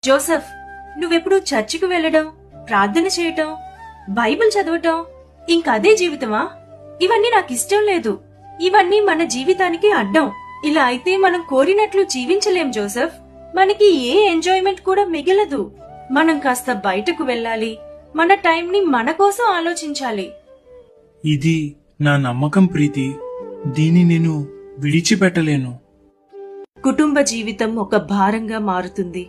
Joseph, నువ్వెప్పుడు చర్చికి వెళ్లడం, ప్రార్థన చేయటం, బైబిల్ చదవటం ఇంకదే జీవితమా? ఇవన్నీ నాకిష్టం లేదు. ఇవన్నీ మన జీవితానికి అడ్డం. ఇలా అయితే మనం కోరినట్లు జీవించలేం జోసెఫ్. మనకి ఏ ఎంజాయ్మెంట్ కూడా మిగలదు. మనం కాస్త బయటకు వెళ్ళాలి. మన టైంని మన కోసం ఆలోచించాలి. ఇది నా నమ్మకం ప్రీతి. దీన్ని నేను విడిచిపెట్టలేను. కుటుంబ జీవితం ఒక భారంగా మారుతుంది.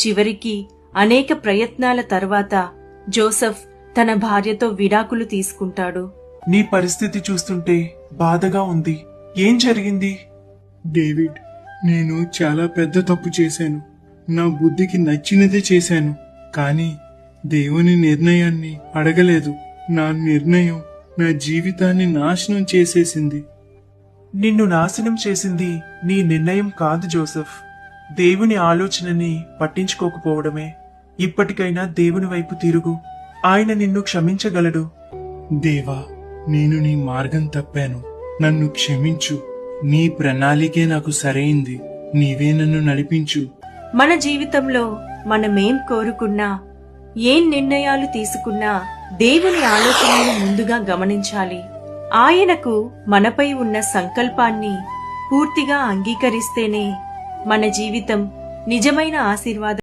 చివరికి అనేక ప్రయత్నాల తర్వాత జోసెఫ్ తన భార్యతో విడాకులు తీసుకుంటాడు. నీ పరిస్థితి చూస్తుంటే బాధగా ఉంది. ఏం జరిగింది? డేవిడ్, నేను చాలా పెద్ద తప్పు చేశాను. నా బుద్ధికి నచ్చినదే చేశాను. కానీ దేవుని నిర్ణయాన్ని అడగలేదు. నా నిర్ణయం నా జీవితాన్ని నాశనం చేసేసింది. నిన్ను నాశనం చేసింది నీ నిర్ణయం కాదు జోసెఫ్, దేవుని ఆలోచనని పట్టించుకోకపోవడమే. ఇప్పటికైనా దేవుని వైపు తిరుగు. ఆయన నిన్ను క్షమించగలడు. దేవా, నేను నీ మార్గం తప్పాను. నన్ను క్షమించు. నీ ప్రణాళికే నాకు సరైంది. నీవే నన్ను నడిపించు. మన జీవితంలో మనమేం కోరుకున్నా, ఏం నిర్ణయాలు తీసుకున్నా దేవుని ఆలోచనలు ముందుగా గమనించాలి. ఆయనకు మనపై ఉన్న సంకల్పాన్ని పూర్తిగా అంగీకరిస్తేనే మన జీవితం నిజమైన ఆశీర్వాదం